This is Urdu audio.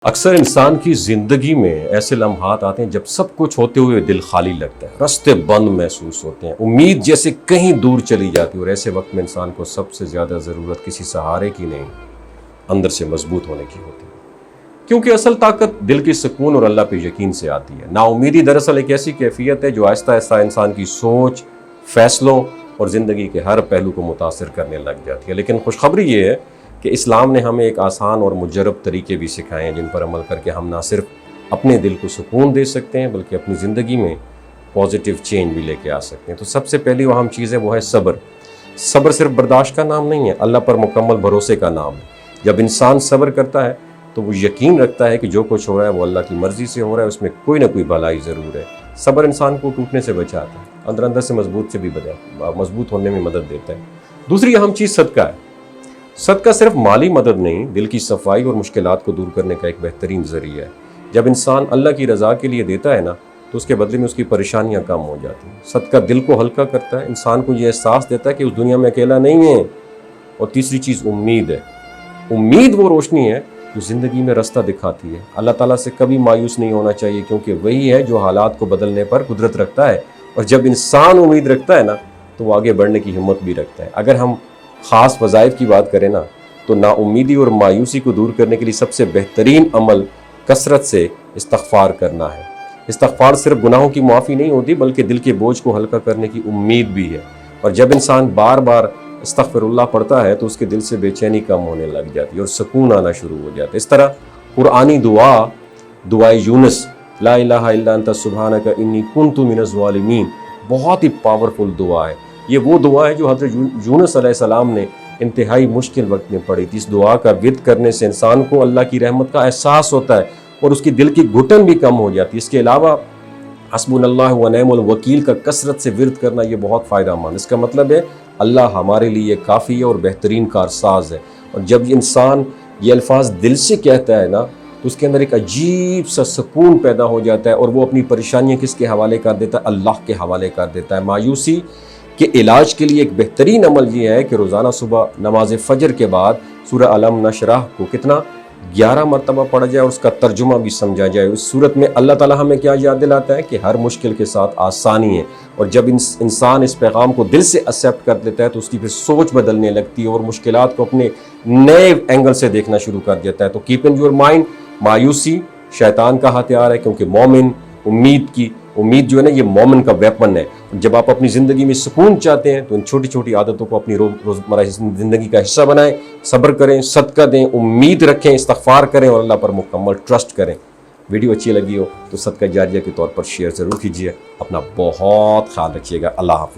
اکثر انسان کی زندگی میں ایسے لمحات آتے ہیں جب سب کچھ ہوتے ہوئے دل خالی لگتا ہے، راستے بند محسوس ہوتے ہیں، امید جیسے کہیں دور چلی جاتی ہے، اور ایسے وقت میں انسان کو سب سے زیادہ ضرورت کسی سہارے کی نہیں، اندر سے مضبوط ہونے کی ہوتی ہے، کیونکہ اصل طاقت دل کی سکون اور اللہ پہ یقین سے آتی ہے۔ نا امیدی دراصل ایک ایسی کیفیت ہے جو آہستہ آہستہ انسان کی سوچ، فیصلوں اور زندگی کے ہر پہلو کو متاثر کرنے لگ جاتی ہے۔ لیکن خوشخبری یہ ہے کہ اسلام نے ہمیں ایک آسان اور مجرب طریقے بھی سکھائے ہیں جن پر عمل کر کے ہم نہ صرف اپنے دل کو سکون دے سکتے ہیں بلکہ اپنی زندگی میں پازیٹیو چینج بھی لے کے آ سکتے ہیں۔ تو سب سے پہلی اہم چیز ہے وہ ہے صبر۔ صبر صرف برداشت کا نام نہیں ہے، اللہ پر مکمل بھروسے کا نام ہے۔ جب انسان صبر کرتا ہے تو وہ یقین رکھتا ہے کہ جو کچھ ہو رہا ہے وہ اللہ کی مرضی سے ہو رہا ہے، اس میں کوئی نہ کوئی بھلائی ضرور ہے۔ صبر انسان کو ٹوٹنے سے بچاتا ہے، اندر سے مضبوط ہونے میں مدد دیتا ہے۔ دوسری اہم چیز صدقہ ہے۔ صدقہ صرف مالی مدد نہیں، دل کی صفائی اور مشکلات کو دور کرنے کا ایک بہترین ذریعہ ہے۔ جب انسان اللہ کی رضا کے لیے دیتا ہے نا تو اس کے بدلے میں اس کی پریشانیاں کم ہو جاتی ہیں۔ صدقہ دل کو ہلکا کرتا ہے، انسان کو یہ احساس دیتا ہے کہ اس دنیا میں اکیلا نہیں ہے۔ اور تیسری چیز امید ہے۔ امید وہ روشنی ہے جو زندگی میں راستہ دکھاتی ہے۔ اللہ تعالیٰ سے کبھی مایوس نہیں ہونا چاہیے، کیونکہ وہی ہے جو حالات کو بدلنے پر قدرت رکھتا ہے، اور جب انسان امید رکھتا ہے نا تو وہ آگے بڑھنے کی ہمت بھی رکھتا ہے۔ اگر ہم خاص وظائف کی بات کریں نا تو نا امیدی اور مایوسی کو دور کرنے کے لیے سب سے بہترین عمل کثرت سے استغفار کرنا ہے۔ استغفار صرف گناہوں کی معافی نہیں ہوتی بلکہ دل کے بوجھ کو ہلکا کرنے کی امید بھی ہے، اور جب انسان بار بار استغفر اللہ پڑھتا ہے تو اس کے دل سے بے چینی کم ہونے لگ جاتی ہے اور سکون آنا شروع ہو جاتا ہے۔ اس طرح قرآنی دعائے یونس، لا الہ الا انت سبحانک انی کنت من الظالمین، بہت ہی پاورفل دعا ہے۔ یہ وہ دعا ہے جو حضرت یونس علیہ السلام نے انتہائی مشکل وقت میں پڑھی تھی۔ اس دعا کا ورد کرنے سے انسان کو اللہ کی رحمت کا احساس ہوتا ہے اور اس کی دل کی گھٹن بھی کم ہو جاتی ہے۔ اس کے علاوہ حسبنا اللہ و نعم الوکیل کا کثرت سے ورد کرنا یہ بہت فائدہ مند۔ اس کا مطلب ہے اللہ ہمارے لیے کافی ہے اور بہترین کارساز ہے، اور جب انسان یہ الفاظ دل سے کہتا ہے نا تو اس کے اندر ایک عجیب سا سکون پیدا ہو جاتا ہے، اور وہ اپنی پریشانیاں کس کے حوالے کر دیتا ہے؟ اللہ کے حوالے کر دیتا ہے۔ مایوسی کے علاج کے لیے ایک بہترین عمل یہ ہے کہ روزانہ صبح نماز فجر کے بعد سورہ علم نشرح کو کتنا 11 مرتبہ پڑھا جائے اور اس کا ترجمہ بھی سمجھا جائے۔ اس صورت میں اللہ تعالیٰ ہمیں کیا یاد دلاتا ہے کہ ہر مشکل کے ساتھ آسانی ہے، اور جب انسان اس پیغام کو دل سے ایکسیپٹ کر لیتا ہے تو اس کی پھر سوچ بدلنے لگتی ہے اور مشکلات کو اپنے نئے اینگل سے دیکھنا شروع کر دیتا ہے۔ تو کیپ ان یور مائنڈ، مایوسی شیطان کا ہتھیار ہے، کیونکہ مومن امید جو ہے نا یہ مومن کا ویپن ہے۔ جب آپ اپنی زندگی میں سکون چاہتے ہیں تو ان چھوٹی چھوٹی عادتوں کو اپنی روزمرہ زندگی کا حصہ بنائیں، صبر کریں، صدقہ دیں، امید رکھیں، استغفار کریں اور اللہ پر مکمل ٹرسٹ کریں۔ ویڈیو اچھی لگی ہو تو صدقہ جاریہ کے طور پر شیئر ضرور کیجیے۔ اپنا بہت خیال رکھیے گا۔ اللہ حافظ۔